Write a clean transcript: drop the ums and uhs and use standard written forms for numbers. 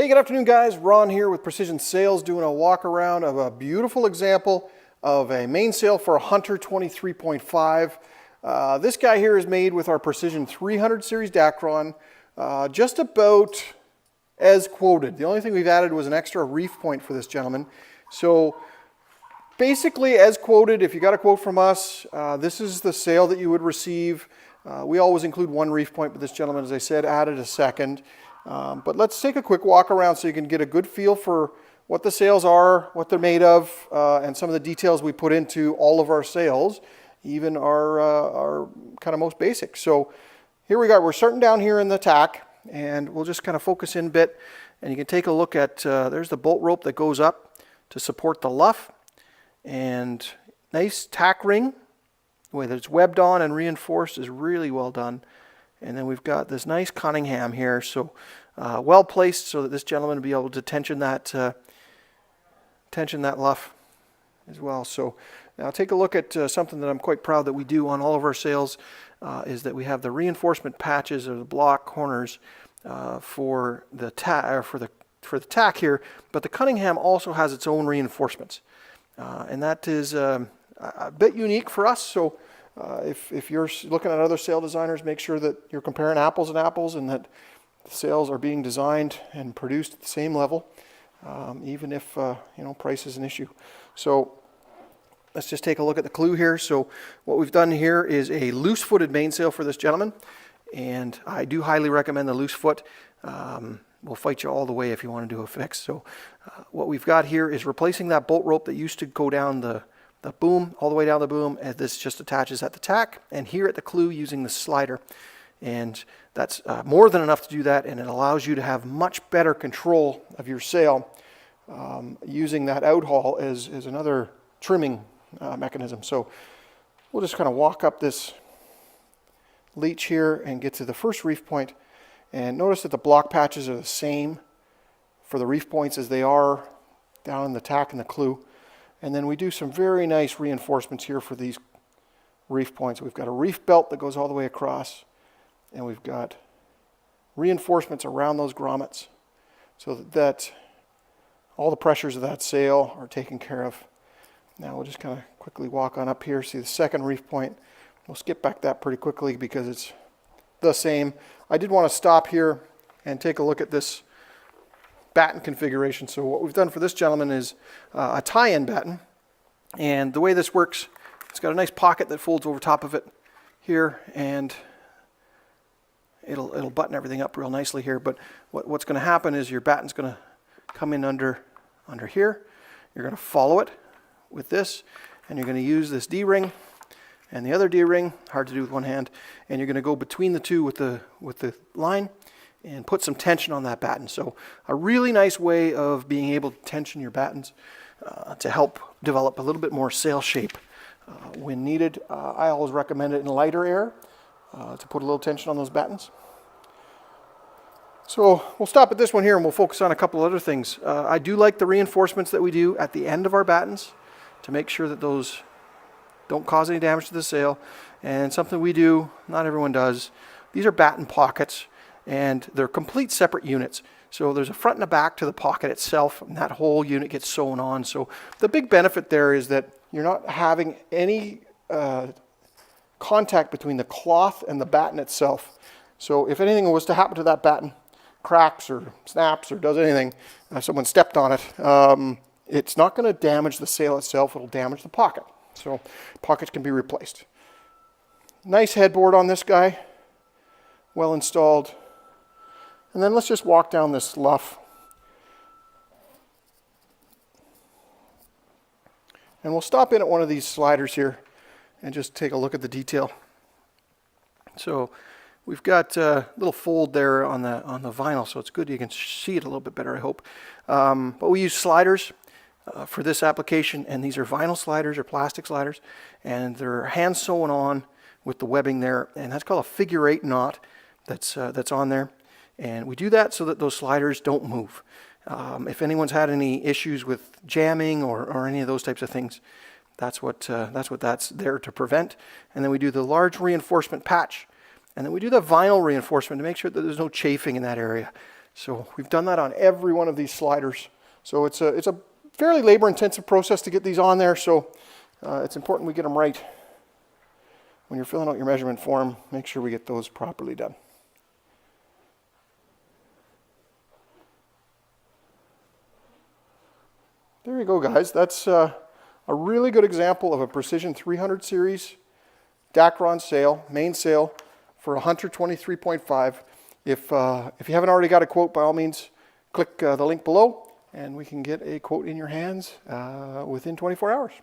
Hey, good afternoon guys. Ron here with Precision Sails doing a walk around of a beautiful example of a mainsail for a Hunter 23.5. This guy here is made with our Precision 300 series Dacron, just about as quoted. The only thing we've added was an extra reef point for this gentleman. So basically as quoted, if you got a quote from us, this is the sail that you would receive. We always include one reef point, but this gentleman, as I said, added a second. But let's take a quick walk around so you can get a good feel for what the sails are, what they're made of, and some of the details we put into all of our sails, even our kind of most basic. So here we go. We're starting down here in the tack, and we'll just kind of focus in a bit. And you can take a look at, there's the bolt rope that goes up to support the luff, and nice tack ring. The way that it's webbed on and reinforced is really well done. And then we've got this nice Cunningham here, so well placed so that this gentleman will be able to tension that luff as well. So now take a look at something that I'm quite proud that we do on all of our sails, is that we have the reinforcement patches or the block corners for the tack here, but the Cunningham also has its own reinforcements, and that is a bit unique for us. So if you're looking at other sail designers, make sure that you're comparing apples and apples and that the sails are being designed and produced at the same level, even if price is an issue. So let's just take a look at the clue here. So what we've done here is a loose-footed mainsail for this gentleman, and I do highly recommend the loose foot. We'll fight you all the way if you want to do a fix. So what we've got here is replacing that bolt rope that used to go down the boom, all the way down the boom, and this just attaches at the tack, and here at the clue using the slider. And that's more than enough to do that, and it allows you to have much better control of your sail using that outhaul as another trimming mechanism. So we'll just kind of walk up this leech here and get to the first reef point, and notice that the block patches are the same for the reef points as they are down in the tack and the clue. And then we do some very nice reinforcements here for these reef points. We've got a reef belt that goes all the way across, and we've got reinforcements around those grommets so that all the pressures of that sail are taken care of. Now we'll just kind of quickly walk on up here, see the second reef point. We'll skip back that pretty quickly because it's the same. I did want to stop here and take a look at this batten configuration. So what we've done for this gentleman is a tie-in batten, and the way this works, it's got a nice pocket that folds over top of it here, and it'll button everything up real nicely here. But what's going to happen is your batten's going to come in under here. You're going to follow it with this, and you're going to use this D-ring and the other D-ring, hard to do with one hand, and you're going to go between the two with the line and put some tension on that batten. So a really nice way of being able to tension your battens to help develop a little bit more sail shape when needed. I always recommend it in lighter air to put a little tension on those battens. So we'll stop at this one here and we'll focus on a couple other things. I do like the reinforcements that we do at the end of our battens to make sure that those don't cause any damage to the sail. And something we do, not everyone does, these are Batten Pockets, and they're complete separate units. So there's a front and a back to the pocket itself, and that whole unit gets sewn on. So the big benefit there is that you're not having any contact between the cloth and the batten itself. So if anything was to happen to that batten, cracks or snaps or does anything, someone stepped on it, it's not going to damage the sail itself, it'll damage the pocket. So pockets can be replaced. Nice headboard on this guy, well installed. And then let's just walk down this luff. And we'll stop in at one of these sliders here and just take a look at the detail. So we've got a little fold there on the vinyl, so it's good you can see it a little bit better, I hope. But we use sliders for this application, and these are vinyl sliders or plastic sliders, and they're hand sewn on with the webbing there, and that's called a figure 8 knot that's on there. And we do that so that those sliders don't move. If anyone's had any issues with jamming or any of those types of things, that's what that's there to prevent. And then we do the large reinforcement patch, and then we do the vinyl reinforcement to make sure that there's no chafing in that area. So we've done that on every one of these sliders. So it's a fairly labor-intensive process to get these on there, so it's important we get them right. When you're filling out your measurement form, make sure we get those properly done. There you go, guys. That's a really good example of a Precision 300 series Dacron sail, mainsail for a Hunter 23.5. If you haven't already got a quote, by all means, click the link below, and we can get a quote in your hands within 24 hours.